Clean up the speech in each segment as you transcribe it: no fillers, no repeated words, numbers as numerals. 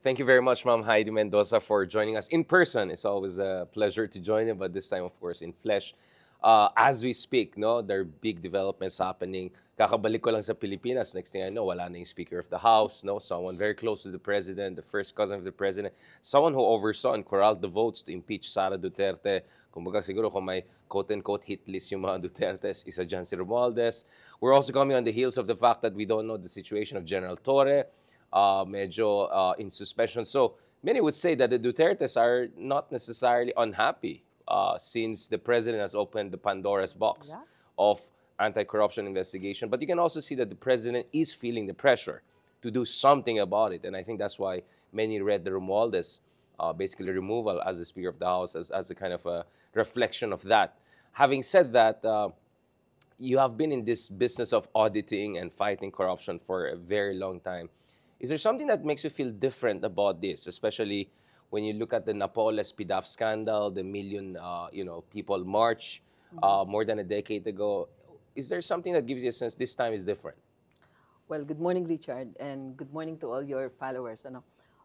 Thank you very much, Ma'am Heidi Mendoza, for joining us in person. It's always a pleasure to join you, but this time, of course, in flesh. As we speak, no, there are big developments happening. Kakabalik ko lang sa Pilipinas. Next thing I know, wala na yung Speaker of the House, no, someone very close to the President, the first cousin of the President, someone who oversaw and corralled the votes to impeach Sara Duterte. Kumbaga siguro kung may quote-unquote hit list yung mga Dutertes, isa dyan si Romualdez. We're also coming on the heels of the fact that we don't know the situation of General Torre, medyo in suspension. So many would say that the Dutertes are not necessarily unhappy since the president has opened the Pandora's box Yeah. of anti-corruption investigation. But you can also see that the president is feeling the pressure to do something about it. And I think that's why many read the Romualdez basically removal as the Speaker of the House as a kind of a reflection of that. Having said that, you have been in this business of auditing and fighting corruption for a very long time. Is there something that makes you feel different about this, especially when you look at the Napoles PDAF scandal, the million people march more than a decade ago? Is there something that gives you a sense this time is different? Well, good morning, Richard, and good morning to all your followers.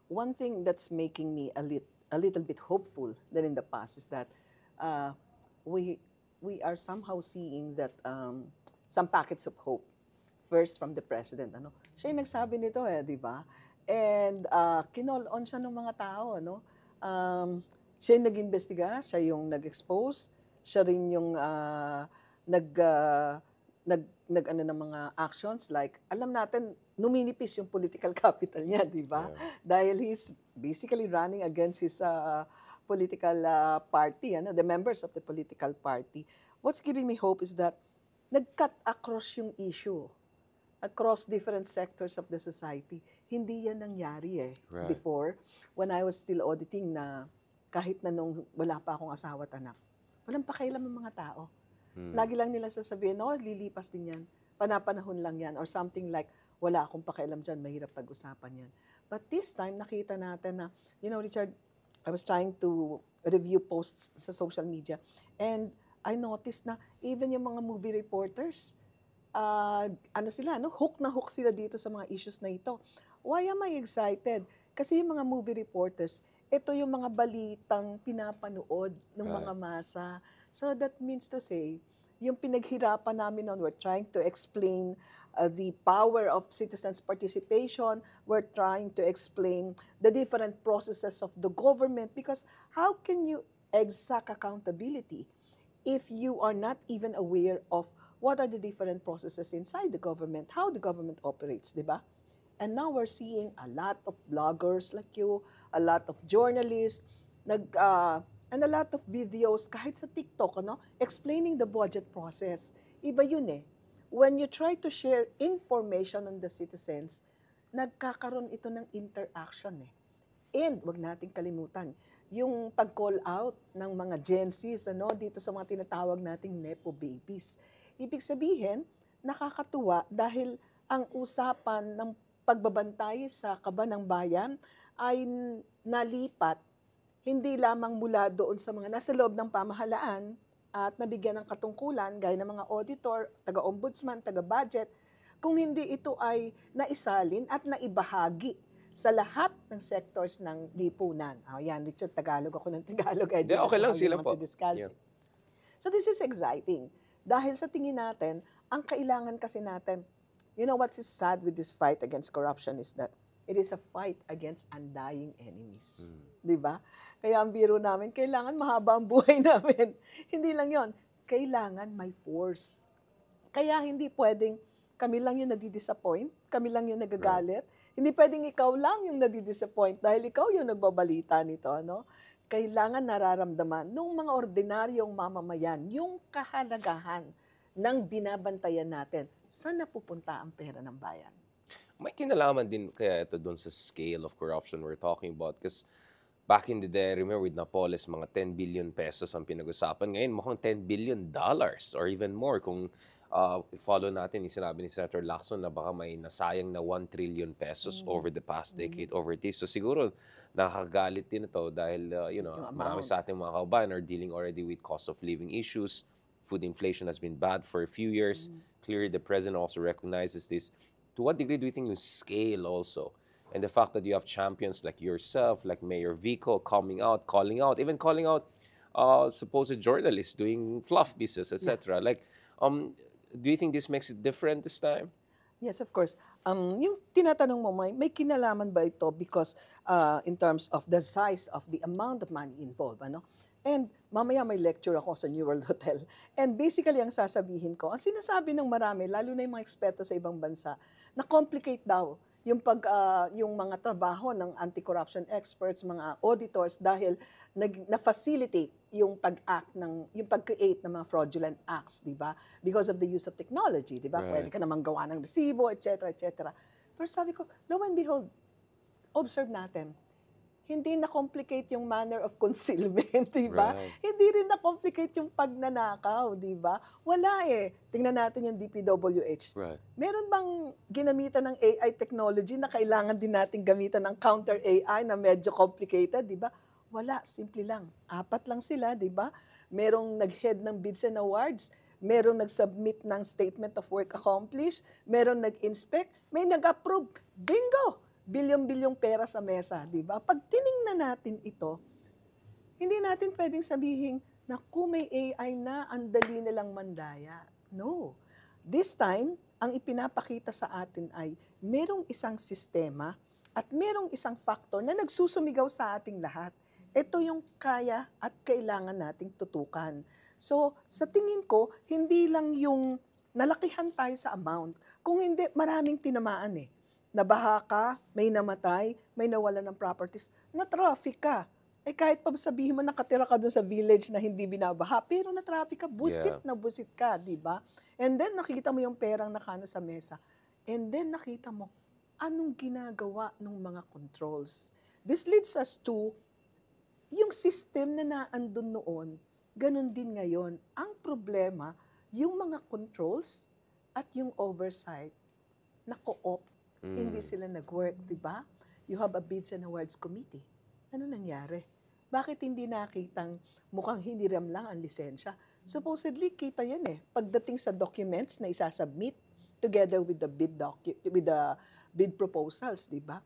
One thing that's making me a little bit hopeful than in the past is that uh, we we are somehow seeing that some packets of hope. First from the president, siya yung nagsabi nito di ba? And kinol on siya ng mga tao, siya yung nag-imbestiga, siya yung nag-expose, siya rin yung nag nag ng mga actions like alam natin numinipis yung political capital niya, di ba? Yeah. Dahil he's basically running against his political party, the members of the political party. What's giving me hope is that nag-cut across yung issue across different sectors of the society. Hindi yan nangyari Right. before when I was still auditing na kahit na nung wala pa akong asawa at anak. Walang pakialam ang mga tao. Lagi lang nila sasabihin, lilipas din yan. Panapanahon lang yan. Or something like, wala akong pakialam dyan, mahirap pag-usapan yan. But this time, nakita natin na, Richard, I was trying to review posts sa social media and I noticed na even yung mga movie reporters, hook na hook sila dito sa mga issues na ito. Why am I excited? Kasi yung mga movie reporters, ito yung mga balitang pinapanood ng mga masa. So that means to say, yung pinaghirapan namin noon, we're trying to explain the power of citizens' participation. We're trying to explain the different processes of the government because how can you exact accountability if you are not even aware of what are the different processes inside the government, how the government operates, di ba? And now we're seeing a lot of bloggers like you, a lot of journalists, and a lot of videos kahit sa TikTok, explaining the budget process. Iba yun When you try to share information on the citizens, nagkakaroon ito ng interaction And wag nating kalimutan, yung pag-call out ng mga Gen Zs dito sa mga tinatawag nating Nepo babies. Ibig sabihin, nakakatuwa dahil ang usapan ng pagbabantay sa kaba ng bayan ay nalipat hindi lamang mula doon sa mga nasa loob ng pamahalaan at nabigyan ng katungkulan gaya ng mga auditor, taga-ombudsman, taga-budget, kung hindi ito ay naisalin at naibahagi sa lahat ng sectors ng lipunan. Yan, Richard, Tagalog ako ng Tagalog. Yeah, okay lang sila po. Yeah. So this is exciting. Dahil sa tingin natin, ang kailangan kasi natin, what is sad with this fight against corruption is that it is a fight against undying enemies. Di ba? Kaya ang biro namin, kailangan mahaba ang buhay namin. Hindi lang yon, kailangan may force. Kaya hindi pwedeng kami lang yung nadi-disappoint, kami lang yung nagagalit. Hindi pwedeng ikaw lang yung nadi-disappoint dahil ikaw yung nagbabalita nito. Kailangan nararamdaman ng mga ordinaryong mamamayan yung kahalagahan ng binabantayan natin. Saan napupunta ang pera ng bayan? May kinalaman din kaya ito doon sa scale of corruption we're talking about because back in the day, I remember with Napoles, mga 10 billion pesos ang pinag-usapan. Ngayon, mukhang $10 billion or even more kung follow natin yung sinabi ni Senator Lacson na baka may nasayang na 1 trillion pesos over the past decade over this. So siguro nakakagalit din ito dahil marami sa ating mga kababayan are dealing already with cost of living issues. Food inflation has been bad for a few years. Clearly, the president also recognizes this. To what degree do you think yung scale also And the fact that you have champions like yourself, like Mayor Vico, coming out, even calling out supposed journalists doing fluff pieces, Yeah. etc. Like, do you think this makes it different this time? Yes, of course. Yung tinatanong mo, may kinalaman ba ito because in terms of the size of the amount of money involved, ano? And mamaya may lecture ako sa New World Hotel. And basically, ang sasabihin ko, ang sinasabi ng marami, lalo na yung mga eksperto sa ibang bansa, na complicate daw yung mga trabaho ng anti-corruption experts, mga auditors, dahil na-facilitate yung yung pag-create ng mga fraudulent acts, di ba? Because of the use of technology, di ba? Right. Pwede ka namang gawa ng resibo, etc., etc. Pero sabi ko, lo and behold, observe natin, hindi na-complicate yung manner of concealment, di ba? Right. Hindi rin na-complicate yung pagnanakaw, di ba? Wala eh. Tingnan natin yung DPWH. Right. Meron bang ginamitan ng AI technology na kailangan din natin gamitan ng counter AI na medyo complicated, di ba? Wala, simple lang. 4 lang sila, di ba? Merong nag-head ng bids and awards, merong nag-submit ng statement of work accomplished, merong nag-inspect, may nag-approve. Bingo! Bilyong-bilyong pera sa mesa, di ba? Pag tiningnan natin ito, hindi natin pwedeng sabihin na kung may AI na, ang dali nilang mandaya. No. This time, ang ipinapakita sa atin ay merong isang sistema at merong isang factor na nagsusumigaw sa ating lahat. Ito yung kaya at kailangan nating tutukan. So, sa tingin ko, hindi lang yung nalakihan tayo sa amount. Kung hindi, maraming tinamaan eh. Nabaha ka, may namatay, may nawala ng properties, na-traffic ka. Eh kahit pa sabihin mo nakatira ka doon sa village na hindi binabaha, pero na-traffic ka, busit Yeah. na busit ka, di ba? And then nakita mo yung perang nakano sa mesa. And then nakita mo, anong ginagawa ng mga controls? This leads us to yung system na naandun noon, ganun din ngayon. Ang problema, yung mga controls at yung oversight na co-op, hindi sila nag-work, di ba? You have a Bids and Awards Committee. Ano nangyari? Bakit hindi nakitang mukhang hindi ram lang ang lisensya? Supposedly, kita yan eh. Pagdating sa documents na isasubmit together with the bid proposals, di ba?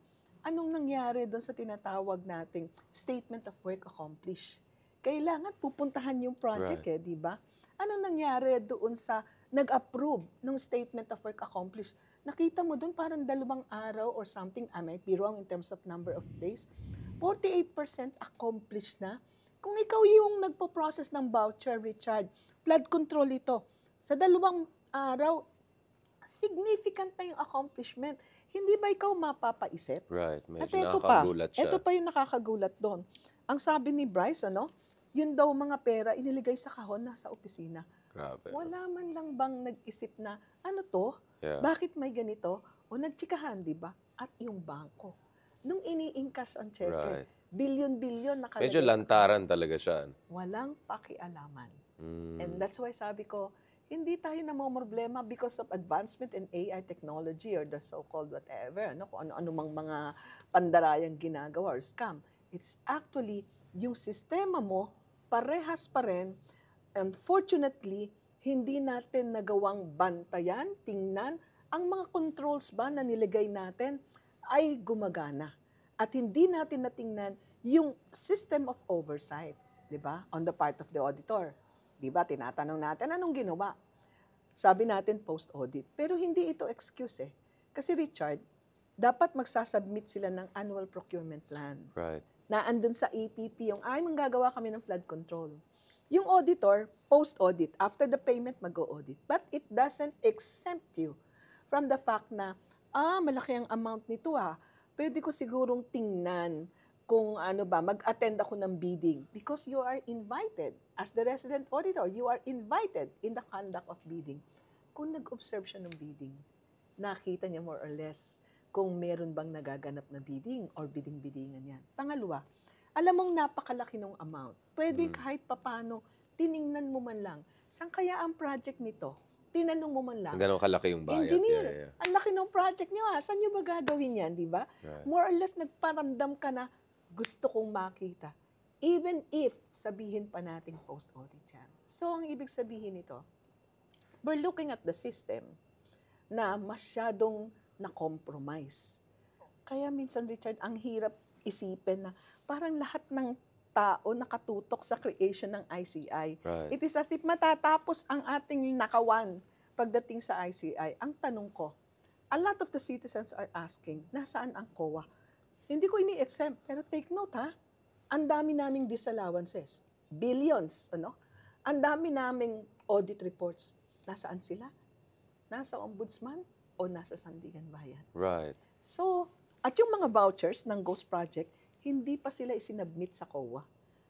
Anong nangyari doon sa tinatawag nating statement of work accomplished? Kailangan pupuntahan yung project Right. di ba? Anong nangyari doon sa nag-approve ng statement of work accomplished? Nakita mo doon parang 2 araw or something, I might be wrong in terms of number of days, 48% accomplished na. Kung ikaw yung nagpo-process ng voucher, Richard, flood control ito. Sa 2 araw, significant na yung accomplishment. Hindi ba ikaw mapapaisip? Right. At Medyo ito pa, nakakagulat siya. ito pa yung nakakagulat doon. Ang sabi ni Bryce, yun daw mga pera iniligay sa kahon na sa opisina. Grabe. Wala man lang bang nag-isip na, ano to? Yeah. Bakit may ganito? O nagtsikahan, di ba? At yung bangko. Nung ini-encash ang cheque, Right. bilyon-bilyon nakalagay Medyo sa lantaran talaga siya. walang pakialaman. Mm. And that's why sabi ko, hindi tayo namomroblema because of advancement in AI technology or the so-called whatever, kung ano-ano mang mga pandarayang ginagawa or scam. It's actually yung sistema mo, parehas pa rin. Unfortunately, hindi natin nagawang bantayan, tingnan, ang mga controls ba na nilagay natin ay gumagana. At hindi natin natingnan yung system of oversight, di ba? On the part of the auditor. Di ba? Tinatanong natin, anong ginawa? Sabi natin post-audit. Pero hindi ito excuse eh. Kasi Richard, dapat magsasubmit sila ng annual procurement plan. Right. Na andun sa APP yung, manggagawa kami ng flood control. Yung auditor, post-audit, after the payment, mag-audit. But it doesn't exempt you from the fact na, malaki ang amount nito Pwede ko sigurong tingnan kung mag-attend ako ng bidding. Because you are invited. As the resident auditor, you are invited in the conduct of bidding. Kung nag-observe siya ng bidding, nakita niya more or less kung meron bang nagaganap na bidding or bidding-biddingan yan. Pangalawa, alam mong napakalaki ng amount. Pwede kahit papano, tiningnan mo man lang, saan kaya ang project nito? Tinanong mo man lang. Gano'ng kalaki yung bayad. Engineer, Yeah. ang laki ng project niyo saan niyo ba gagawin yan, di ba? Right. More or less, nagparamdam ka na gusto kong makita. Even if sabihin pa nating post-audit yan. So, ang ibig sabihin nito, we're looking at the system na masyadong na-compromise. Kaya minsan, Richard, ang hirap isipin na parang lahat ng tao nakatutok sa creation ng ICI. Right. It is as if matatapos ang ating nakawan pagdating sa ICI. Ang tanong ko, a lot of the citizens are asking, nasaan ang COA? Hindi ko ini-exempt, pero take note ha, ang dami naming disallowances, billions, ano? Ang dami naming audit reports. Nasaan sila? Nasa ombudsman o nasa Sandigan Bayan? Right. So, at yung mga vouchers ng Ghost Project, hindi pa sila isinabmit sa COA.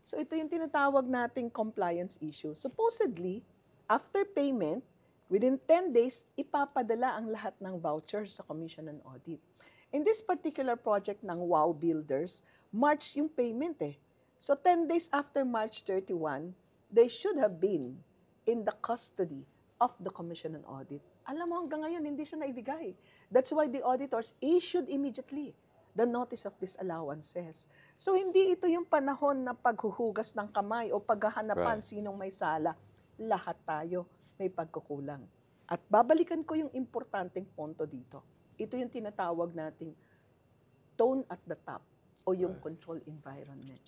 So, ito yung tinatawag nating compliance issue. Supposedly, after payment, within 10 days, ipapadala ang lahat ng vouchers sa Commission on Audit. In this particular project ng WOW Builders, March yung payment eh. So 10 days after March 31, they should have been in the custody of the Commission on Audit. Alam mo, hanggang ngayon, hindi siya naibigay. That's why the auditors issued immediately the notice of disallowances. So hindi ito yung panahon na paghuhugas ng kamay o paghahanapan sinong may sala. Lahat tayo may pagkukulang. At babalikan ko yung importanteng punto dito. Ito yung tinatawag nating tone at the top o yung control environment.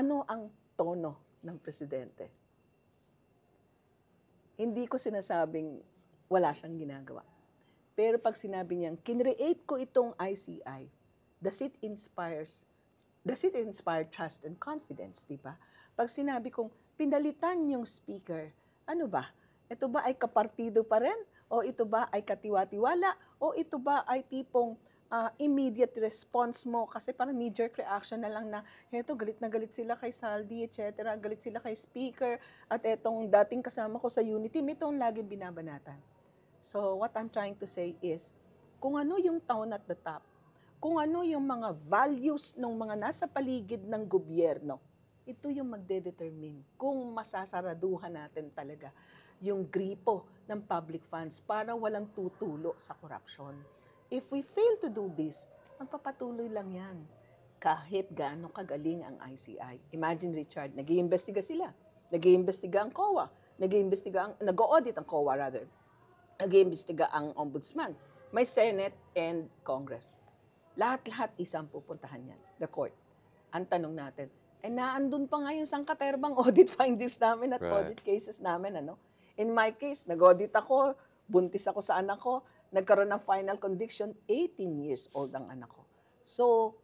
Ano ang tono ng presidente? Hindi ko sinasabing wala siyang ginagawa. Pero pag sinabi niyang, kinreate ko itong ICI, does it inspire trust and confidence, di ba? Pag sinabi kong, pinalitan yung speaker, ano ba? Ito ba ay kapartido pa rin? O ito ba ay katiwa-tiwala? O ito ba ay tipong immediate response mo? Kasi parang knee-jerk reaction na lang na, eto, galit na galit sila kay Saldi, etc. Galit sila kay speaker. At etong dating kasama ko sa unity, ito ang laging binabanatan. So what I'm trying to say is, kung ano yung tone at the top, kung ano yung mga values ng mga nasa paligid ng gobyerno, ito yung magdedetermine kung masasaraduhan natin talaga yung gripo ng public funds para walang tutulo sa korupsyon. If we fail to do this, magpapatuloy lang yan. Kahit gaano kagaling ang ICI. Imagine, Richard, nag-iimbestiga sila. Nag-iimbestiga ang COA. Nag-audit ang COA rather. Nag-iimbestiga ang ombudsman. May Senate and Congress. Lahat-lahat isang pupuntahan yan, the court. Ang tanong natin, naandun pa nga yung sangkaterbang audit findings namin at audit cases namin, ano? In my case, nag-audit ako, buntis ako sa anak ko, nagkaroon ng final conviction, 18 years old ang anak ko. So,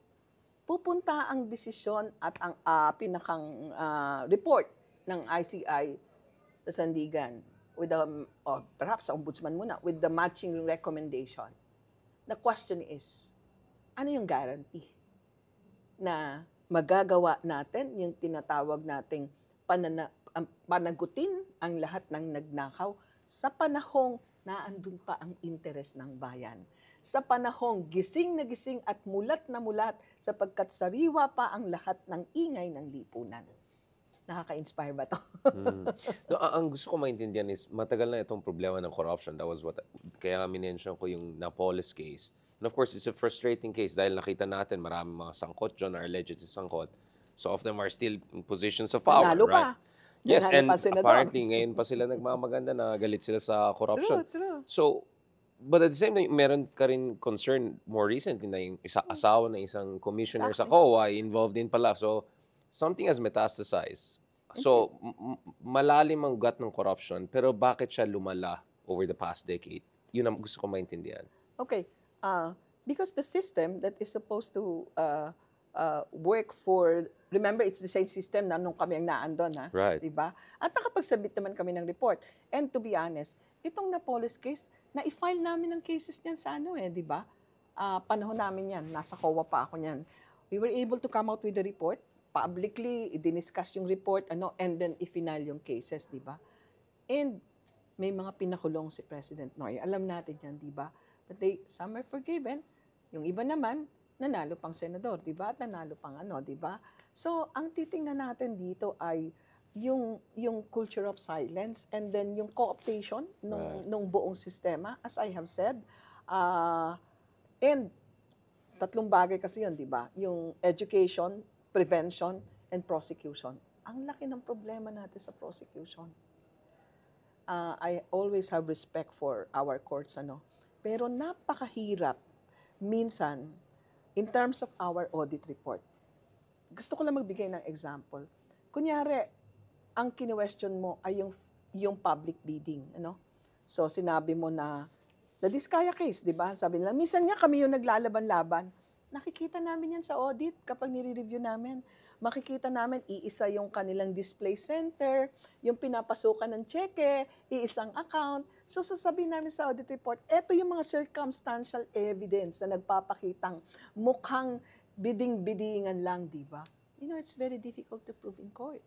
pupunta ang desisyon at ang pinakang report ng ICI sa Sandigan with perhaps sa ombudsman muna, with the matching recommendation. The question is, ano yung guarantee na magagawa natin yung tinatawag nating panagutin ang lahat ng nagnakaw sa panahong naandun pa ang interes ng bayan. Sa panahong gising na gising at mulat na mulat sapagkat sariwa pa ang lahat ng ingay ng lipunan. Nakaka-inspire ba to? No, ang gusto ko maintindihan is matagal na itong problema ng corruption. That was what kaya minention ko yung Napoles case. And of course, it's a frustrating case dahil nakita natin maraming mga sangkot dyan or allegedly sangkot. So of them are still in positions of power, Lalo right? pa. Yes, Lalo and pa, Senador. apparently ngayon pa sila nagmamaganda na galit sila sa corruption. True. So, but at the same time, meron ka rin concern more recently na yung asawa na isang commissioner sa COA ay involved din pala. So, something has metastasized. So, malalim ang gut ng corruption, pero bakit siya lumala over the past decade? Yun ang gusto ko maintindihan. Okay. Because the system that is supposed to work for, remember, it's the same system na nung kami ang naandon, ha? Right. Diba? At nakapagsabit naman kami ng report. And to be honest, itong Napoles case, na-file namin ng cases niyan sa diba? Panahon namin yan. Nasa COA pa ako niyan. We were able to come out with the report. Publicly, i-discuss yung report, and then i-final yung cases, diba? And may mga pinakulong si President Noy. Alam natin yan, diba? But some are forgiven. Yung iba naman, nanalo pang senador, diba? At nanalo pang diba? So, ang titingnan natin dito ay yung culture of silence and then yung co-optation nung buong sistema, as I have said. And tatlong bagay kasi yun, diba? Yung education, prevention, and prosecution. Ang laki ng problema natin sa prosecution. I always have respect for our courts, pero napakahirap minsan, in terms of our audit report, gusto ko lang magbigay ng example. Kunyari, ang kine-question mo ay yung public bidding, ano? So, sinabi mo na, the Diskaya case, di ba? Sabi nila, minsan nga kami yung naglalaban-laban. Nakikita namin yan sa audit kapag nire-review namin. Makikita namin, iisa yung kanilang display center, yung pinapasukan ng cheque, iisang account. So, sasabihin namin sa audit report, eto yung mga circumstantial evidence na nagpapakitang mukhang bidding-biddingan lang, di ba? You know, it's very difficult to prove in court.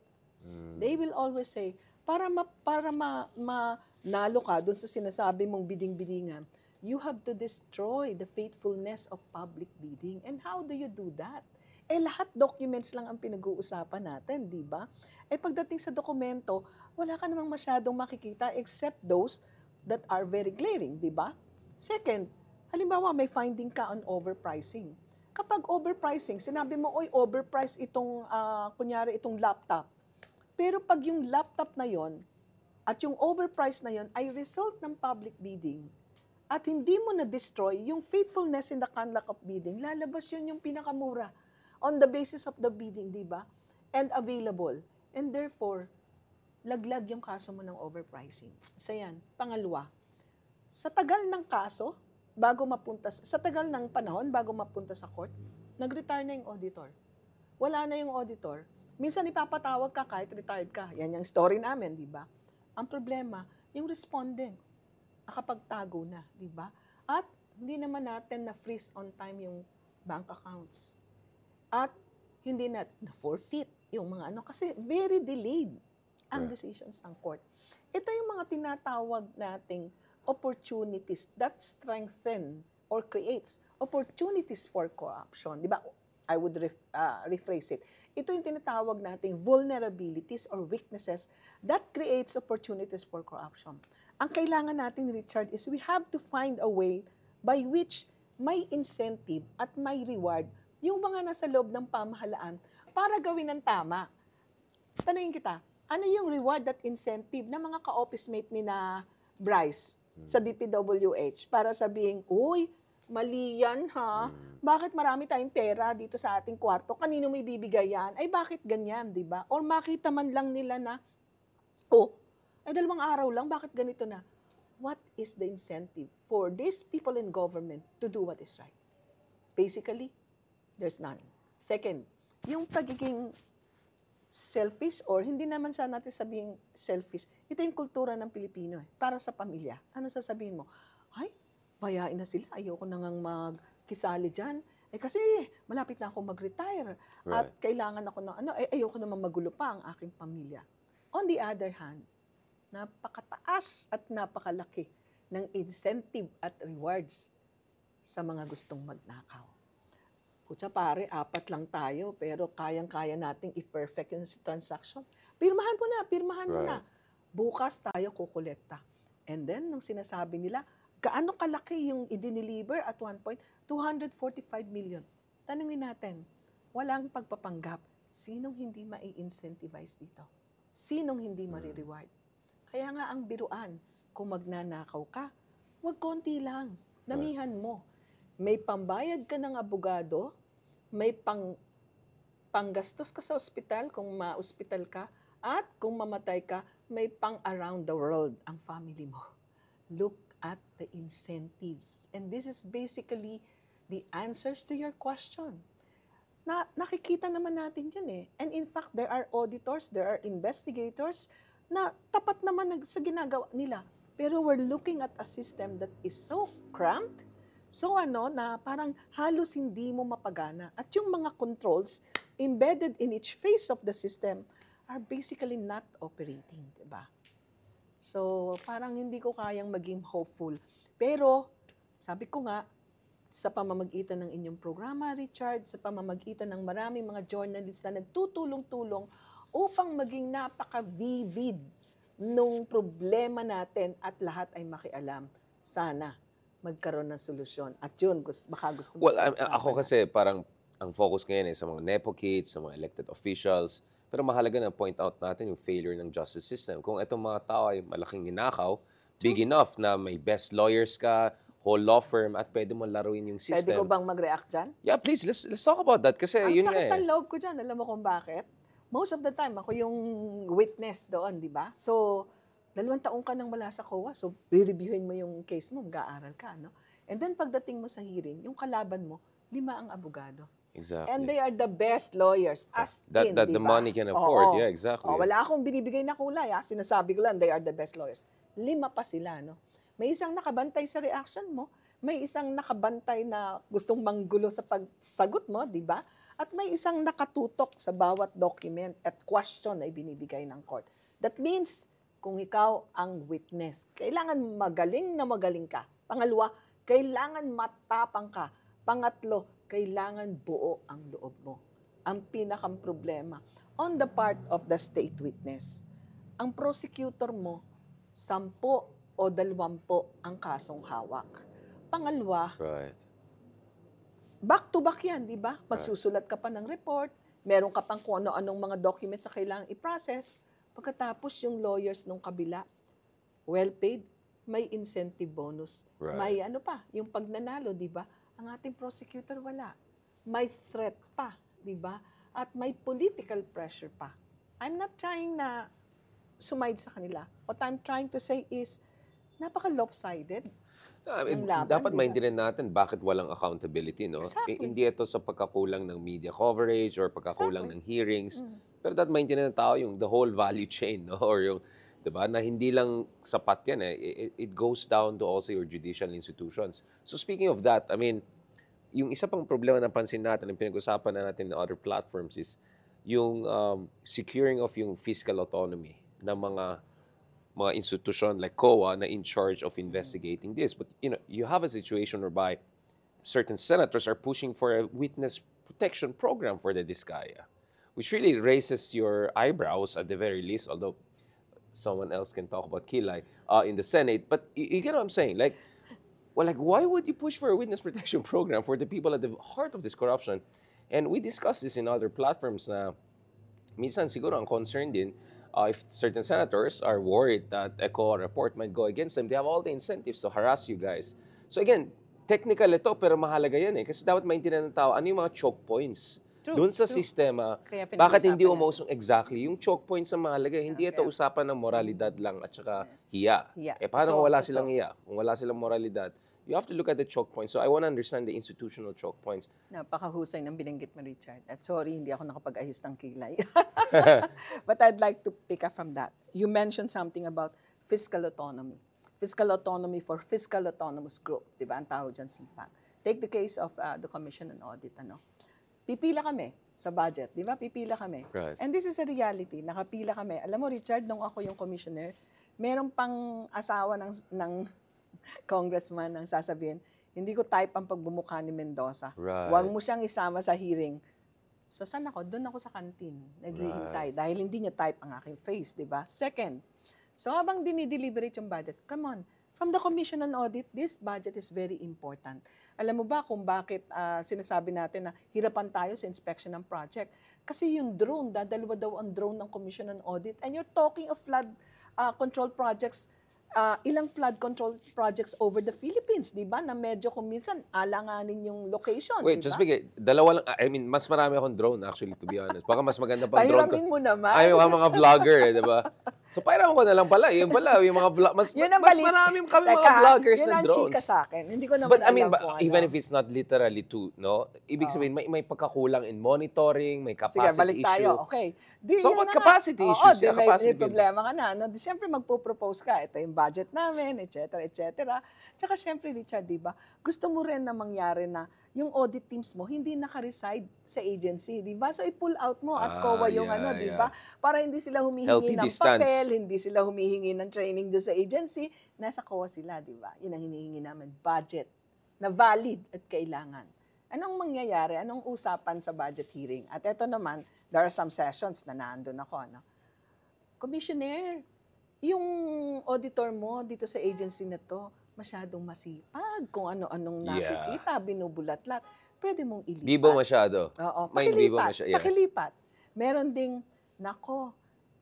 They will always say, para manalo ka dun sa sinasabi mong bidding-biddingan, you have to destroy the faithfulness of public bidding. And how do you do that? Lahat documents lang ang pinag-uusapan natin, di ba? Pagdating sa dokumento, wala ka namang masyadong makikita except those that are very glaring, di ba? Second, halimbawa may finding ka on overpricing. Kapag overpricing, sinabi mo, oy, overprice itong, kunyari itong laptop. Pero pag yung laptop na yon at yung overprice na yon ay result ng public bidding at hindi mo na-destroy yung faithfulness in the conduct of bidding, lalabas yun yung pinakamura on the basis of the bidding, di ba? And available. And therefore, laglag yung kaso mo ng overpricing. Isa yan. Pangalawa, sa tagal ng kaso, sa tagal ng panahon bago mapunta sa court, nag-retire na yung auditor. Wala na yung auditor. Minsan ipapatawag ka kahit retired ka. Yan yung story namin, di ba? Ang problema, yung respondent, nakapagtago na, di ba? At hindi naman natin na-freeze on time yung bank accounts. At hindi na forfeit yung mga ano, kasi very delayed ang decisions ng court. Ito yung mga tinatawag nating opportunities that strengthen or creates opportunities for corruption. Di ba? I would rephrase it. Ito yung tinatawag nating vulnerabilities or weaknesses that creates opportunities for corruption. Ang kailangan natin, Richard, is we have to find a way by which may incentive at may reward yung mga nasa loob ng pamahalaan para gawin ng tama. Tanungin kita, ano yung reward at incentive ng mga ka-office mate ni na Bryce sa DPWH para sabihin, uy, mali yan ha, bakit marami tayong pera dito sa ating kwarto, kanino may bibigay yan? Ay bakit ganyan, di ba? Or makita man lang nila na, dalawang araw lang, bakit ganito na? What is the incentive for these people in government to do what is right? Basically, there's none. Second, yung pagiging selfish or hindi naman sana natin sabihin selfish, ito yung kultura ng Pilipino para sa pamilya. Ano sasabihin mo? Ay, bayain na sila, ayoko na ngang magkisali dyan. Kasi malapit na ako mag-retire at kailangan ako ng ayoko naman magulo pa ang aking pamilya. On the other hand, napakataas at napakalaki ng incentive at rewards sa mga gustong magnakaw. Kutsa pare, 4 lang tayo, pero kayang-kaya nating i-perfect yung transaction. Pirmahan mo na. Bukas tayo kukolekta. And then, nung sinasabi nila, gaano kalaki yung i-deliver at one point? 245 million. Tanungin natin, walang pagpapanggap. Sinong hindi mai-incentivize dito? Sinong hindi ma-reward? Kaya nga ang biruan, kung magnanakaw ka, wag konti lang. Damihan mo. May pambayad ka ng abogado, may panggastos ka sa ospital kung ma-ospital ka, at kung mamatay ka, may pang around the world ang family mo. Look at the incentives. And this is basically the answers to your question. Nakikita naman natin yan . And in fact, there are auditors, there are investigators na tapat naman sa ginagawa nila. Pero we're looking at a system that is so cramped, so na parang halos hindi mo mapagana. At yung mga controls embedded in each phase of the system are basically not operating, diba? So, parang hindi ko kayang maging hopeful. Pero, sabi ko nga, sa pamamagitan ng inyong programa, Richard, sa pamamagitan ng maraming mga journalists na nagtutulong-tulong upang maging napaka-vivid nung problema natin at lahat ay makialam. Sana magkaroon ng solusyon. At yun, baka gusto mo. Well, ako kasi parang ang focus ngayon sa mga Nepo kids, sa mga elected officials. Pero mahalaga na point out natin yung failure ng justice system. Kung itong mga tao ay malaking ninakaw, big enough na may best lawyers ka, whole law firm at pwede mo laruin yung Pwede ko system. bang mag-react dyan? Yeah, please, let's talk about that. Kasi Ang yun sakit nga ng eh. loob ko dyan. Alam mo kung bakit? Most of the time, ako yung witness doon, di ba? So, 2 taon ka nang wala sa COA, so re-reviewin mo yung case mo, mag-aaral ka, no? And then pagdating mo sa hearing, yung kalaban mo, 5 ang abogado. Exactly. And they are the best lawyers, as in, That di the ba? money can afford. Oo. Yeah, exactly. Wala akong binibigay na kulay, sinasabi ko lang, they are the best lawyers. 5 pa sila, no? May isang nakabantay sa reaction mo, may isang nakabantay na gustong manggulo sa pagsagot mo, di ba? At may isang nakatutok sa bawat document at question na ibinibigay ng court. That means, kung ikaw ang witness, kailangan magaling na magaling ka. Pangalawa, kailangan matapang ka. Pangatlo, kailangan buo ang loob mo. Ang pinakang problema, on the part of the state witness, ang prosecutor mo, 10 o 20 ang kasong hawak. Pangalawa, Right. back-to-back yan, di ba? Magsusulat ka pa ng report, meron ka pang kung ano-anong mga documents na kailangang i-process. Pagkatapos yung lawyers nung kabila, well-paid, may incentive bonus. Right. May ano pa, yung pagnanalo, di ba? Ang ating prosecutor wala. May threat pa, di ba? At may political pressure pa. I'm not trying na sumide sa kanila. What I'm trying to say is, napaka-lopsided. Ang laban, Dapat di ba? maintindihan natin bakit walang accountability, no? Exactly. Hindi ito sa pagkakulang ng media coverage or pagkakulang Exactly. ng hearings. Pero dapat maintindihan ng tao yung the whole value chain, no? Or yung, di ba, na hindi lang sapat yan eh. It goes down to also your judicial institutions. So speaking of that, I mean, yung isa pang problema na pansin natin, ang pinag-usapan na natin in other platforms is yung securing of yung fiscal autonomy ng mga institution like COA na in charge of investigating this. But, you have a situation whereby certain senators are pushing for a witness protection program for the Diskaya, which really raises your eyebrows at the very least, although someone else can talk about Kilay in the Senate. But you get what I'm saying? Like, why would you push for a witness protection program for the people at the heart of this corruption? And we discussed this in other platforms na minsan siguro ang concern din, if certain senators are worried that a COA report might go against them, they have all the incentives to harass you guys. So again, technical ito, pero mahalaga yan eh. Kasi dapat maintindihan ng tao, ano yung mga choke points? True, Doon sa true. sistema, Kaya bakit hindi pinag-usapan umusong exactly? Yung choke points ang mahalaga. Hindi ito Okay. usapan ng moralidad lang at saka hiya. Hiya. Paano kung Totoo, wala totoo. silang hiya? Kung wala silang moralidad, you have to look at the choke points. So I want to understand the institutional choke points. Napakahusay ng binanggit mo, Richard. At sorry, hindi ako nakapag-ayos ng kilay. But I'd like to pick up from that. You mentioned something about fiscal autonomy. Fiscal autonomy for fiscal autonomous group. Di ba? Ang tawag dyan, CFAC. Take the case of the Commission on Audit. Pipila kami sa budget. Di ba? Pipila kami. Right. And this is a reality. Nakapila kami. Alam mo, Richard, nung ako yung commissioner, meron pang asawa ng congressman ang sasabihin, hindi ko type ang pagbumukha ni Mendoza. Right. Huwag mo siyang isama sa hearing. So, saan ako? Doon ako sa kantin. Naghihintay. Dahil hindi niya type ang aking face, di ba? Second, so habang dinideliberate yung budget, come on, from the Commission on Audit, this budget is very important. Alam mo ba kung bakit sinasabi natin na hirapan tayo sa inspection ng project? Kasi yung drone, dadalawa daw ang drone ng Commission on Audit. And you're talking of flood control projects, ilang flood control projects over the Philippines, di ba? Na medyo kung minsan alanganin yung location, Wait, di just ba? bigay. Dalawa lang. I mean, mas marami akong drone actually, to be honest. Baka mas maganda pang drone ko. Pahiramin mo naman. Ay, mga vlogger eh, di ba? So, pairaman ko na lang pala. Yun pala, yung mga mas Yun ang mas balik- marami kami Teka, mga vloggers yun na ang drones. chika sa akin. Hindi ko naman But I mean, alam kung even ano. if it's not literally to, no? Ibig sabihin, may pagkakulang in monitoring, may capacity Sige, balik issue. tayo. Okay. Di, So, yun what na nga. capacity Oo, issues? di, Yeah, may capacity problema ka na. No? Di, siyempre, magpo-propose ka. Ito yung budget namin, etc., etc. Tsaka, siyempre, Richard, di ba? Gusto mo rin na mangyari na yung audit teams mo hindi naka-reside sa agency, di ba? So, i-pull out mo at COA yung yeah, di yeah. ba? Para hindi sila humihingi Healthy ng distance. papel, hindi sila humihingi ng training doon sa agency. Nasa COA sila, di ba? Yun ang hinihingi namin. Budget na valid at kailangan. Anong mangyayari? Anong usapan sa budget hearing? At eto naman, there are some sessions na nandun ako. Commissioner, yung auditor mo dito sa agency na to, masyadong masipag. Kung ano-anong Yeah. nakikita, binubulat-lat. Pwede mong ilipat. Bibo masyado. Oo, May bibo pakilipat. masyado. Yeah. Pakilipat. Meron ding, nako,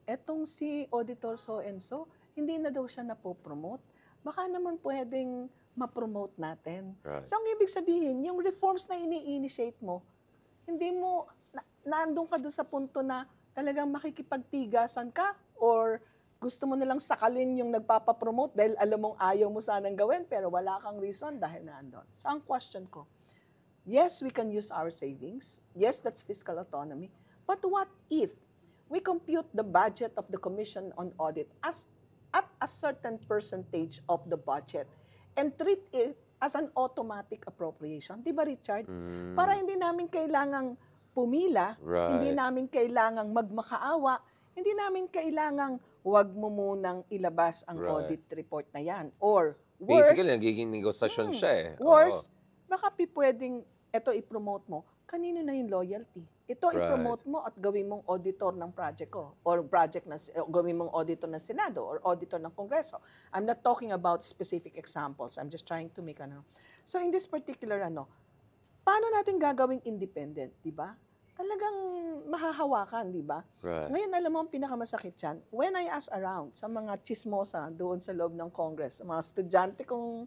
etong si auditor so and so, hindi na daw siya napopromote. Baka naman pwedeng ma-promote natin. Right. So, ang ibig sabihin, yung reforms na ini-initiate mo, hindi mo, naandun ka doon sa punto na talagang makikipagtigasan ka or gusto mo nilang sakalin yung nagpapapromote dahil alam mong ayaw mo sanang gawin pero wala kang reason dahil naandun. So, ang question ko, yes, we can use our savings. Yes, that's fiscal autonomy. But what if we compute the budget of the Commission on Audit as at a certain percentage of the budget and treat it as an automatic appropriation? Di ba, Richard? Para hindi namin kailangang pumila, hindi Right. namin kailangang magmakaawa, hindi namin kailangang wag mo munang ilabas ang Right. audit report na yan. Or Basically, worse, nagiging negosasyon siya eh. worse, baka pwedeng ito i-promote mo, kanino na yung loyalty? Ito Right. i-promote mo at gawin mong auditor ng project ko or project na gawin mong auditor ng Senado or auditor ng Kongreso. I'm not talking about specific examples. I'm just trying to make So in this particular paano natin gagawing independent, di ba? Talagang mahahawakan, di ba? Right. Ngayon, alam mo, ang pinakamasakit yan, when I ask around sa mga chismosa doon sa loob ng Congress, sa mga estudyante kong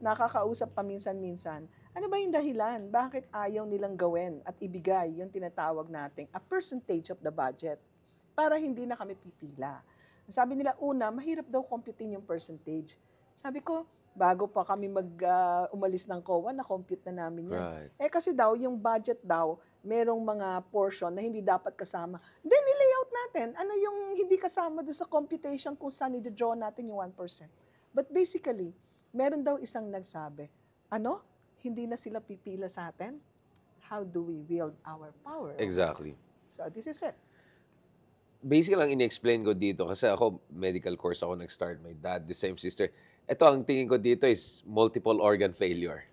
nakakausap paminsan-minsan, ano ba yung dahilan? Bakit ayaw nilang gawin at ibigay yung tinatawag nating a percentage of the budget para hindi na kami pipila? Sabi nila, una, mahirap daw computing yung percentage. Sabi ko, bago pa kami umalis ng COA, na-compute na namin yan. Right. Kasi daw, yung budget daw, merong mga portion na hindi dapat kasama. Then, i-layout natin. Ano yung hindi kasama doon sa computation kung saan i-draw natin yung 1%. But basically, meron daw isang nagsabi, hindi na sila pipila sa atin? How do we wield our power? Exactly. So, this is it. Basically, lang in-explain ko dito, kasi ako, medical course ako nag-start. My dad, the same sister. Ito, ang tingin ko dito is multiple organ failure.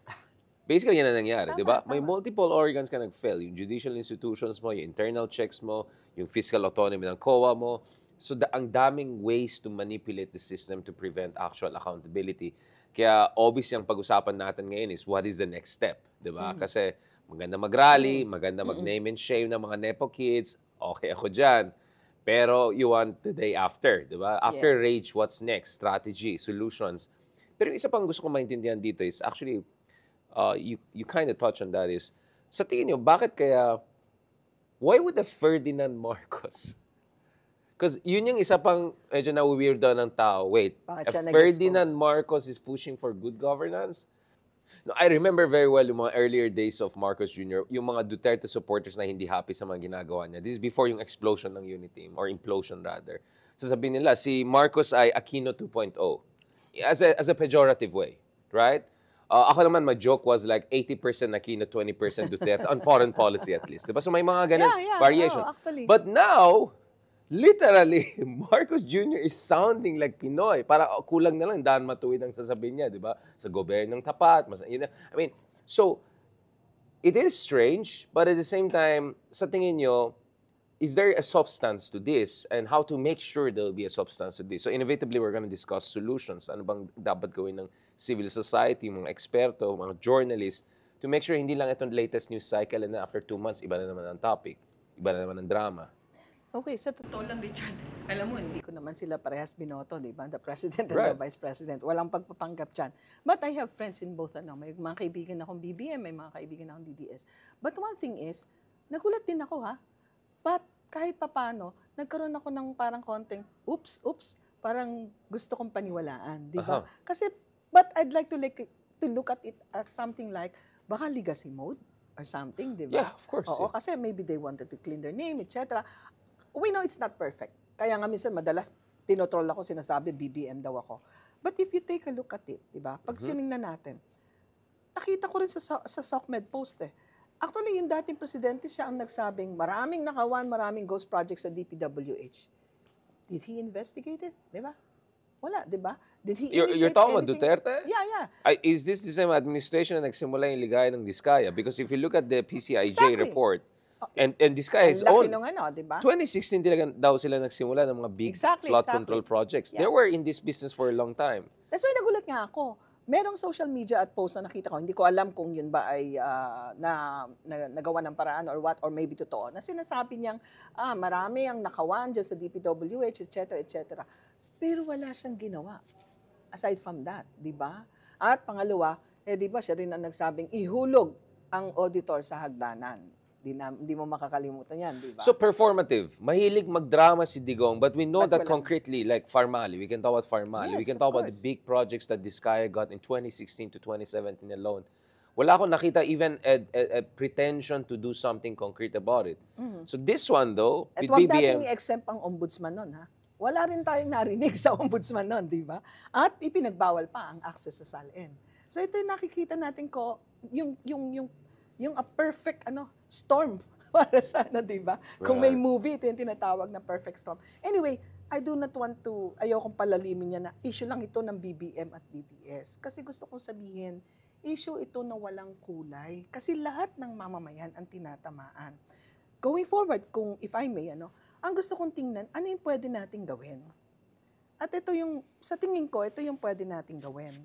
Basically, yan ang nangyari, di ba? May multiple organs ka nag-fail. Yung judicial institutions mo, yung internal checks mo, yung fiscal autonomy ng COA mo. So, ang daming ways to manipulate the system to prevent actual accountability. Kaya, obvious yung pag-usapan natin ngayon is what is the next step, di ba? Kasi maganda mag-rally, maganda mag-name and shame ng mga Nepo kids. Okay ako dyan. Pero you want the day after, di ba? After Yes. rage, what's next? Strategy, solutions. Pero yung isa pang gusto kong maintindihan dito is actually, you kind of touch on that is, sa tingin nyo, bakit kaya, why would the Ferdinand Marcos? Because yun yung isa pang medyo na-weirdo ng tao. Wait, Bakit if siya Ferdinand nag-expose? Marcos is pushing for good governance? No, I remember very well yung mga earlier days of Marcos Jr., yung mga Duterte supporters na hindi happy sa mga ginagawa niya. This is before yung explosion ng Uniteam, or implosion rather. Sasabihin nila, si Marcos ay Aquino 2.0 as a pejorative way, right? Ako naman, my joke was like 80% Aquino, 20% Duterte, on foreign policy at least. Diba? So may mga ganun variation. Actually. But now, literally, Marcos Jr. is sounding like Pinoy. Para kulang na lang, daan matuwid ang sasabihin niya, di ba? Sa gobernong tapat. I mean, so, it is strange, but at the same time, sa tingin nyo, is there a substance to this? And how to make sure there'll be a substance to this? So, inevitably, we're gonna discuss solutions. Ano bang dapat gawin ng civil society, mga eksperto, mga journalists, to make sure hindi lang itong latest news cycle and then after 2 months, iba na naman ang topic. Iba na naman ang drama. Okay, sa totoo lang, Richard, alam mo, hindi ko naman sila parehas binoto, di ba? The President and Right. the Vice President. Walang pagpapanggap dyan. But I have friends in both, may mga kaibigan akong BBM, may mga kaibigan akong DDS. But one thing is, nagulat din ako, But kahit papano, nagkaroon ako ng parang konting, oops, parang gusto kong paniwalaan, di ba? Kasi, but I'd like to look at it as something like, baka legacy mode or something, di ba? Yeah, of course. Oo, yeah. kasi maybe they wanted to clean their name, etc. We know it's not perfect. Kaya nga minsan madalas tinotroll ako, sinasabi BBM daw ako. But if you take a look at it, di ba? Pag siningnan natin, nakita ko rin sa SOCMED post Actually, yung dating presidente siya ang nagsabing maraming nakawan, maraming ghost projects sa DPWH. Did he investigate it? Di ba? Wala, di ba? Did he You're initiate talking about anything? Duterte? Yeah. Is this the same administration na nagsimula yung ligaya ng Diskaya? Because if you look at the PCIJ Exactly. report, and Diskaya's Ang laki own, nung di ba? 2016 talaga daw sila nagsimula ng mga big flood control projects. Yeah. They were in this business for a long time. That's why nagulat nga ako. Merong social media at post na nakita ko, hindi ko alam kung yun ba ay nagawa ng paraan or what, or maybe totoo, na sinasabi niyang, marami ang nakawan dyan sa DPWH, etc., etc. Pero wala siyang ginawa. aside from that, di ba? At pangalawa, di ba siya rin ang nagsabing ihulog ang auditor sa hagdanan. Di mo makakalimutan yan, di ba? So performative. Mahilig magdrama si Digong, but we know But that walang- concretely, like Farmali, we can talk about Farmali. We Yes, can of talk about the course. big projects that Diskaya got in 2016 to 2017 alone. Wala akong nakita even a pretension to do something concrete about it. So this one though, At with wag BBM, natin i-exempt ang ombudsman nun, ha? Wala rin tayong narinig sa ombudsman nun, di ba? At ipinagbawal pa ang access sa SALN. So ito yung nakikita natin ko, yung a perfect storm para sa di ba? Kung may Right. movie, ito yung tinatawag na perfect storm. Anyway, I do not want to, ayokong palalimin niya na issue lang ito ng BBM at DTS. Kasi gusto kong sabihin, issue ito na walang kulay. Kasi lahat ng mamamayan ang tinatamaan. Going forward, kung if I may, ang gusto kong tingnan, ano yung pwede nating gawin? At ito yung, sa tingin ko, ito yung pwede nating gawin.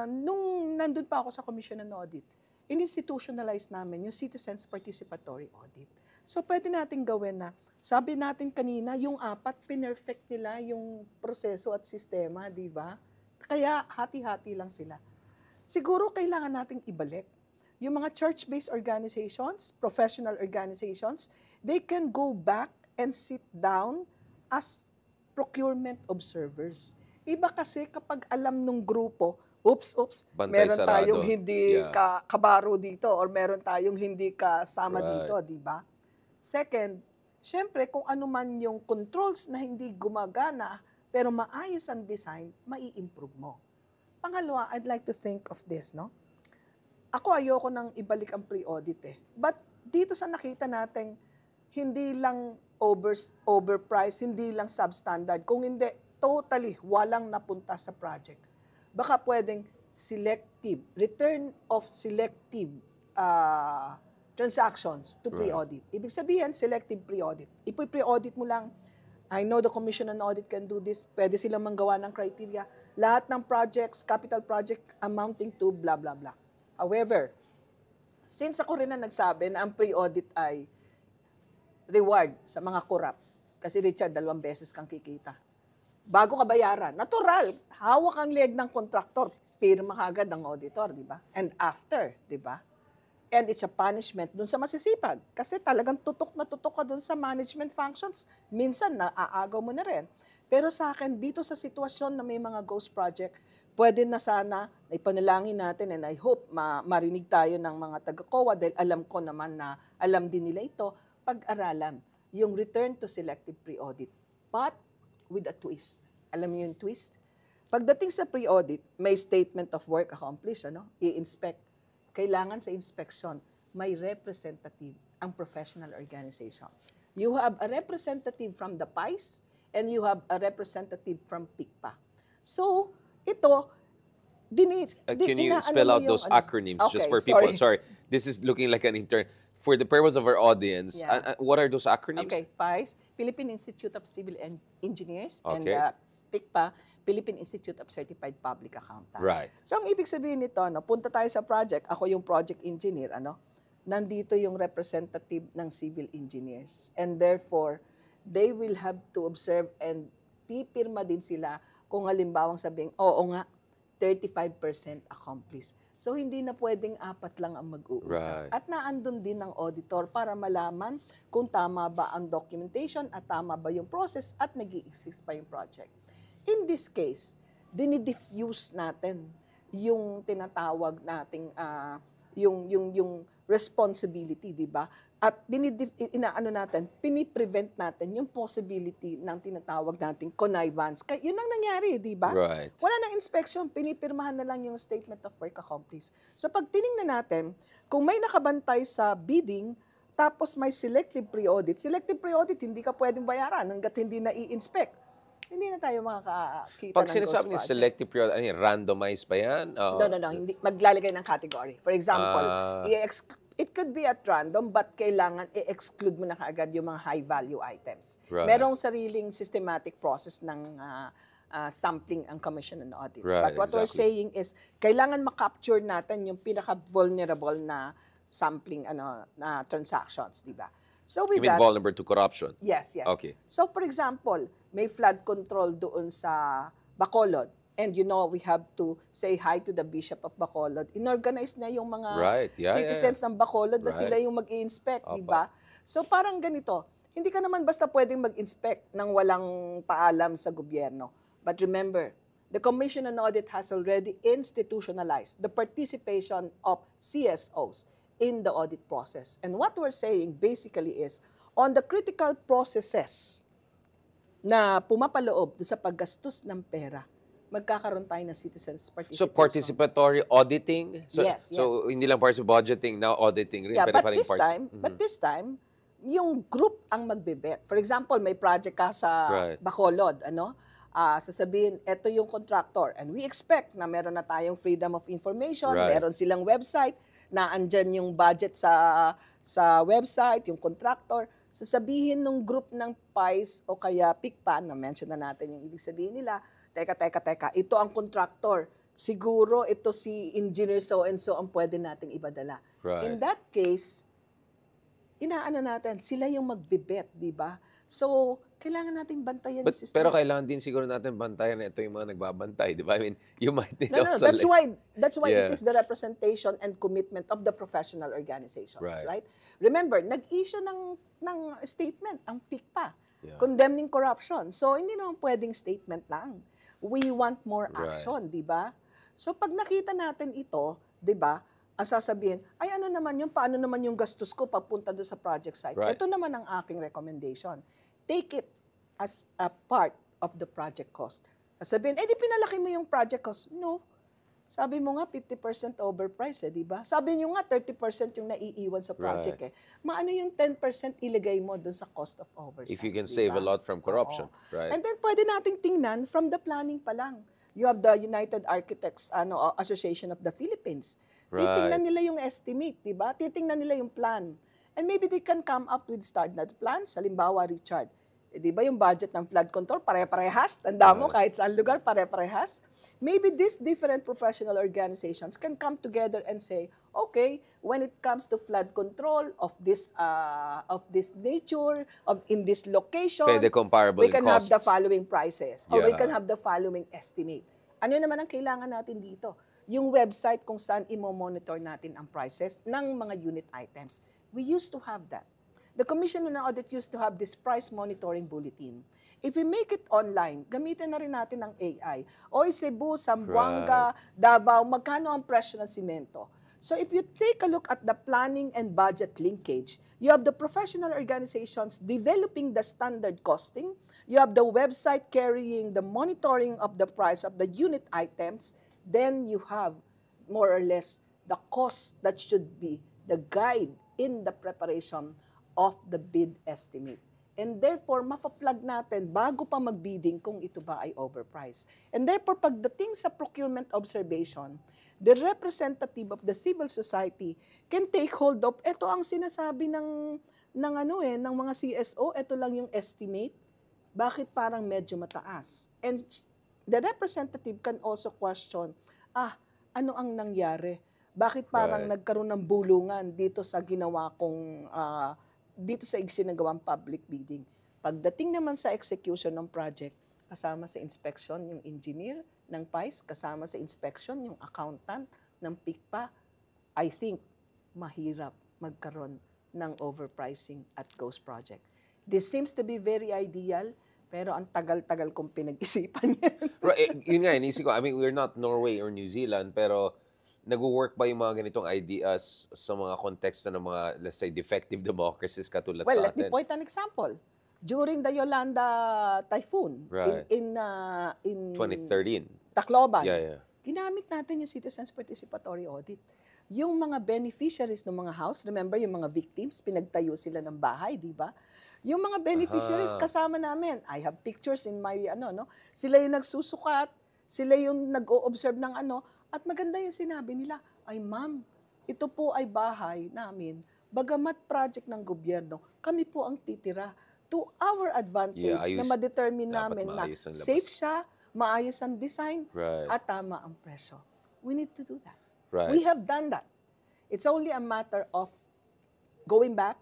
Nung nandun pa ako sa Commission on Audit, in-institutionalize namin yung Citizens Participatory Audit. So pwede nating gawin na, sabi natin kanina, yung 4, pinerfect nila yung proseso at sistema, di ba? Kaya hati-hati lang sila. Siguro kailangan nating ibalik. Yung mga church-based organizations, professional organizations, they can go back and sit down as procurement observers. Iba kasi kapag alam nung grupo, oops, Bantay meron sarado. tayong hindi Yeah. kabaro dito or meron tayong hindi kasama Right. dito, di ba? Second, syempre kung ano man yung controls na hindi gumagana pero maayos ang design, mai-improve mo. Pangalawa, I'd like to think of this, no? Ako ayoko nang ibalik ang pre-audit eh. But dito sa nakita natin, hindi lang overpriced, hindi lang substandard. Kung hindi, totally walang napunta sa project. Baka pwedeng return of selective transactions to pre-audit. Ibig sabihin, selective pre-audit. Ipi-pre-audit mo lang, I know the Commission on Audit can do this, pwede silang manggawa ng criteria, lahat ng projects, capital project amounting to blah, blah, blah. However, since ako rin na nagsabi na ang pre-audit ay reward sa mga corrupt, kasi Richard, 2 beses kang kikita. Bago ka bayaran, natural, hawak ang leg ng kontraktor, pirma kagad ang auditor, di ba? And after, di ba? And it's a punishment dun sa masisipag. Kasi talagang tutok na tutok ka dun sa management functions. Minsan, naaagaw mo na rin. Pero sa akin, dito sa sitwasyon na may mga ghost project, pwede na sana, ipanalangin natin, and I hope marinig tayo ng mga taga-COA dahil alam ko naman na alam din nila ito, pag-aralan yung return to selective pre-audit. But with a twist. Alam niyo yung twist? Pagdating sa pre-audit, may statement of work accomplished, i-inspect. Kailangan sa inspection, may representative ang professional organization. You have a representative from the PICE and you have a representative from PICPA. So, ito, can you spell out those acronyms just for people? Sorry, this is looking like an intern. For the purpose of our audience, Yeah. What are those acronyms? Okay, PICE, Philippine Institute of Civil Engineers, and Okay. PICPA, Philippine Institute of Certified Public Accountant. Right. So, ang ibig sabihin nito, punta tayo sa project, ako yung project engineer, nandito yung representative ng civil engineers. And therefore, they will have to observe and pipirma din sila kung halimbawang sabing, oo nga, 35% accomplished. So, hindi na pwedeng 4 lang ang mag-uusap. Right. At naandun din ng auditor para malaman kung tama ba ang documentation at tama ba yung process at nag-i-exist pa yung project. In this case, dinidiffuse natin yung tinatawag nating yung responsibility, di ba? At piniprevent natin yung possibility ng tinatawag nating connivance. Kaya yun ang nangyari, di ba? Right. Wala nang inspection, pinipirmahan na lang yung statement of work accomplished. So pag tiningnan natin, kung may nakabantay sa bidding, tapos may selective pre-audit, hindi ka pwedeng bayaran hanggat hindi na i-inspect. Hindi na tayo makakakita Pag ng sinasabi ghost niyo project. selective period, randomized ba yan? No. Hindi. Maglalagay ng category. For example, it could be at random, but kailangan i-exclude mo na kaagad yung mga high-value items. Right. Merong sariling systematic process ng sampling ang Commission on Audit. Right, But what we're exactly. saying is, kailangan makapture natin yung pinaka-vulnerable na sampling na transactions, di ba? So You with mean that, vulnerable to corruption? yes. Okay. So for example, may flood control doon sa Bacolod. And we have to say hi to the Bishop of Bacolod. Inorganize na yung mga Right. Yeah, citizens ng Bacolod na sila Right. yung mag-i-inspect, di Opo. ba? So parang ganito, hindi ka naman basta pwedeng mag-inspect ng walang paalam sa gobyerno. But remember, the Commission on Audit has already institutionalized the participation of CSOs in the audit process. And what we're saying basically is, on the critical processes na pumapaloob sa paggastos ng pera, magkakaroon tayo ng citizens participation. So, participatory auditing? So, Yes, yes. So, hindi lang para sa budgeting, now auditing rin. Yeah, Pwede but pa rin this time, yung group ang magbebet. For example, may project ka sa Right. Bacolod, sasabihin, eto yung contractor. And we expect na meron na tayong freedom of information, Right. meron silang website, na andyan yung budget sa website, yung contractor. Sasabihin nung group ng PICE o kaya PICPA, na-mention na natin yung ibig sabihin nila, teka, ito ang contractor. Siguro ito si engineer so-and-so ang pwede nating ibadala. Right. In that case, inaano natin, sila yung magbibet, di ba? So, kailangan nating bantayan yung system. Pero kailangan din siguro natin bantayan na ito yung mga nagbabantay, di ba? I mean, you might need No, also that's why Yeah. it is the representation and commitment of the professional organizations, Right. right? Remember, nag-issue ng statement ang PICPA, Yeah. condemning corruption. So, hindi naman pwedeng statement lang. We want more Right. action, di ba? So, pag nakita natin ito, di ba, ang sasabihin, ay ano naman yun, paano naman yung gastos ko pagpunta doon sa project site? Right. Ito naman ang aking recommendation. Take it as a part of the project cost. Sabihin, di pinalaki mo yung project cost. No. Sabi mo nga, 50% overprice, di ba? Sabi nyo nga, 30% yung naiiwan sa project. Maano yung 10% ilagay mo doon sa cost of oversight? If you can di save ba? a lot from corruption, Oo. right? And then, pwede nating tingnan from the planning pa lang. You have the United Architects Association of the Philippines. Titingnan nila yung estimate, di ba? Titingnan nila yung plan. And maybe they can come up with standard plans. Halimbawa, Richard, di ba yung budget ng flood control, pare-parehas? Tanda mo, kahit saan lugar, pare-parehas? Maybe these different professional organizations can come together and say, okay, when it comes to flood control of this nature, in this location, Pwede comparable we can in have the costs. following prices, or we Yeah. can have the following estimate. Ano naman ang kailangan natin dito? Yung website kung saan imo-monitor natin ang prices ng mga unit items. We used to have that. The Commission on Audit used to have this price monitoring bulletin. If we make it online, gamitin na rin natin ang AI. Oy, Cebu, Zamboanga, Davao, magkano ang presyo ng simento? So if you take a look at the planning and budget linkage, you have the professional organizations developing the standard costing, you have the website carrying the monitoring of the price of the unit items, then you have more or less the cost that should be the guide in the preparation of the bid estimate. And therefore, mapa-plug natin bago pa mag-bidding kung ito ba ay overpriced. And therefore, pagdating sa procurement observation, the representative of the civil society can take hold of, ito ang sinasabi ng mga CSO, ito lang yung estimate, bakit parang medyo mataas? And the representative can also question, ano ang nangyari? Bakit parang nagkaroon ng bulungan dito sa ginawa kong dito sa isinagawang public bidding. Pagdating naman sa execution ng project, kasama sa inspection yung engineer ng PICE, kasama sa inspection yung accountant ng PICPA, I think mahirap magkaroon ng overpricing at ghost project. This seems to be very ideal, pero ang tagal-tagal kong pinag-isipan yan. Right, yun nga, inisip ko, I mean, we're not Norway or New Zealand, pero nag-work ba yung mga ganitong ideas sa mga konteksto ng mga, let's say, defective democracies katulad Well, sa let me atin? point an example. During the Yolanda typhoon in 2013. Tacloban, Yeah. ginamit natin yung citizens participatory audit. Yung mga beneficiaries ng mga house, remember yung mga victims, pinagtayo sila ng bahay, di ba? Yung mga beneficiaries kasama namin. I have pictures in my sila yung nagsusukat, sila yung nag-o-observe ng at maganda yung sinabi nila, ay ma'am, ito po ay bahay namin, bagamat project ng gobyerno, kami po ang titira. To our advantage na ma-determine namin na safe siya, maayos ang design, at tama ang presyo. We need to do that. Right. We have done that. It's only a matter of going back,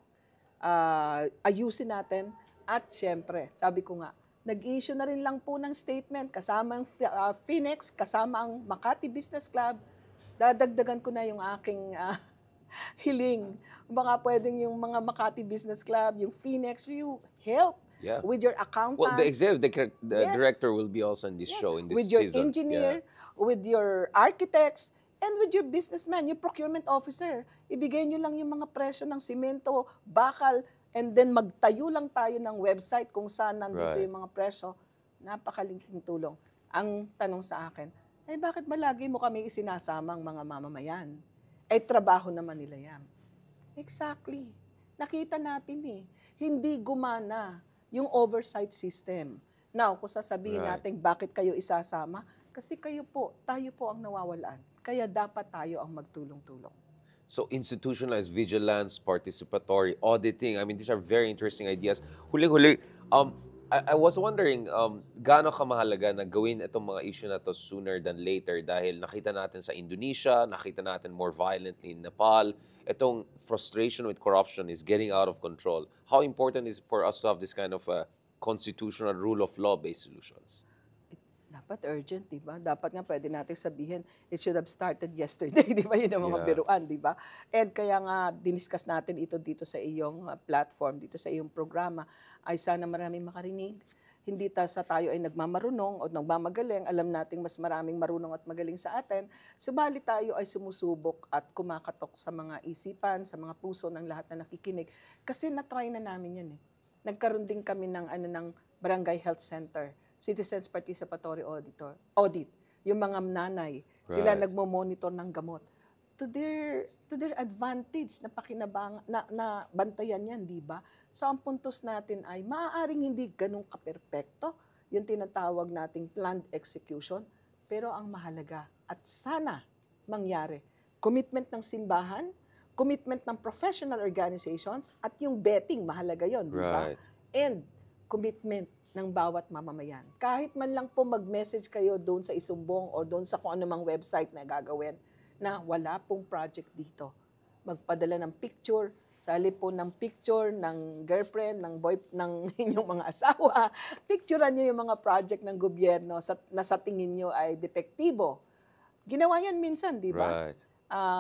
ayusin natin, at syempre, sabi ko nga, Nag-issue na rin lang po ng statement kasama ang Phoenix, kasama ang Makati Business Club. Dadagdagan ko na yung aking hiling. Baka pwedeng yung mga Makati Business Club, yung Phoenix, you help Yeah. with your Well, the accountants. the Yes. director will be also in this Yes, show, in this with your season. engineer, with your architects, and with your businessman, your procurement officer. Ibigay nyo lang yung mga presyo ng simento, bakal, and then magtayo lang tayo ng website kung saan nandito Right. yung mga presyo. Napakaliking tulong. Ang tanong sa akin, ay bakit ba lagi mo kami isinasamang mga mamamayan? Ay trabaho naman nila yan. Exactly. Nakita natin hindi gumana yung oversight system. Now, kung sasabihin Right. natin bakit kayo isasama, kasi tayo po ang nawawalan. Kaya dapat tayo ang magtulong-tulong. So institutionalized vigilance, participatory auditing. I mean, these are very interesting ideas. Huling-huli, I was wondering, gaano kamahalaga na gawin itong mga issue na to sooner than later dahil nakita natin sa Indonesia, nakita natin more violently in Nepal, itong frustration with corruption is getting out of control. How important is for us to have this kind of constitutional rule of law-based solutions? Dapat urgent, di ba? Dapat nga pwede natin sabihin, it should have started yesterday, di ba? Yun ang mga Yeah. biruan, di ba? And kaya nga, diniscuss natin ito dito sa iyong platform, dito sa iyong programa, ay sana maraming makarinig. Hindi tayo ay nagmamarunong o nagmamagaling, alam nating mas maraming marunong at magaling sa atin, subalit tayo ay sumusubok at kumakatok sa mga isipan, sa mga puso ng lahat na nakikinig. Kasi na-try na namin yan Nagkaroon din kami ng Barangay Health Center, Citizens Participatory Audit. Yung mga nanay, sila Right. nagmo-monitor ng gamot. To their advantage na pakinabang na bantayan yan, di ba? So ang puntos natin ay maaaring hindi ganun kaperpekto, yung tinatawag nating planned execution, pero ang mahalaga at sana mangyari, commitment ng simbahan, commitment ng professional organizations, at yung betting, mahalaga yon, di ba? Right. And commitment ng bawat mamamayan. Kahit man lang po mag-message kayo doon sa isumbong o doon sa kung anumang website na gagawin na wala pong project dito. Magpadala ng picture, sa halip po ng picture ng girlfriend, ng inyong mga asawa, picturean niyo yung mga project ng gobyerno na sa tingin niyo ay depektibo. Ginawa yan minsan, di ba? Right.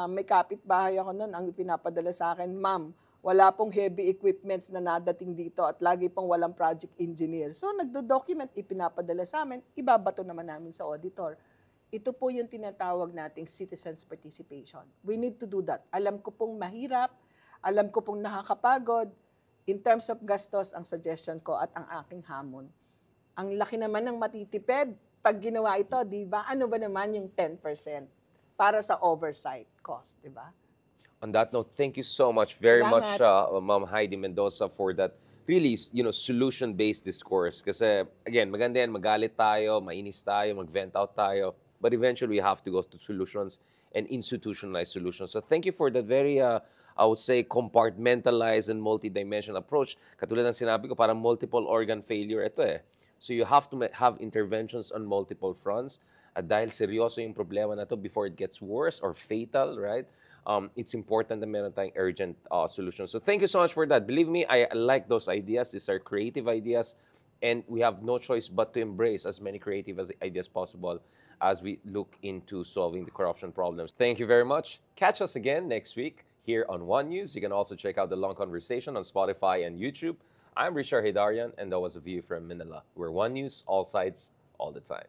May kapitbahay ako noon, ang ipinapadala sa akin, ma'am, wala pong heavy equipments na nadating dito at lagi pong walang project engineer. So, nagdo-document, ipinapadala sa amin, ibabato naman namin sa auditor. Ito po yung tinatawag nating citizens participation. We need to do that. Alam ko pong mahirap, alam ko pong nakakapagod. In terms of gastos, ang suggestion ko at ang aking hamon. Ang laki naman ng matitipid pag ginawa ito, di ba? Ano ba naman yung 10% para sa oversight cost, di ba? On that note, thank you so much, very much, Salamat. Ma'am Heidi Mendoza, for that really, solution-based discourse. Kasi, again, maganda yan, magalit tayo, mainis tayo, mag-vent out tayo, but eventually we have to go to solutions and institutionalized solutions. So thank you for that very, I would say, compartmentalized and multidimensional approach. Katulad ng sinabi ko, parang multiple organ failure ito So you have to have interventions on multiple fronts. At dahil seryoso yung problema na to before it gets worse or fatal, right? It's important na meron tayong urgent solutions. So thank you so much for that. Believe me, I like those ideas. These are creative ideas. And we have no choice but to embrace as many creative ideas possible as we look into solving the corruption problems. Thank you very much. Catch us again next week here on One News. You can also check out the long conversation on Spotify and YouTube. I'm Richard Hidarian, and that was a view from Manila. We're One News, all sides, all the time.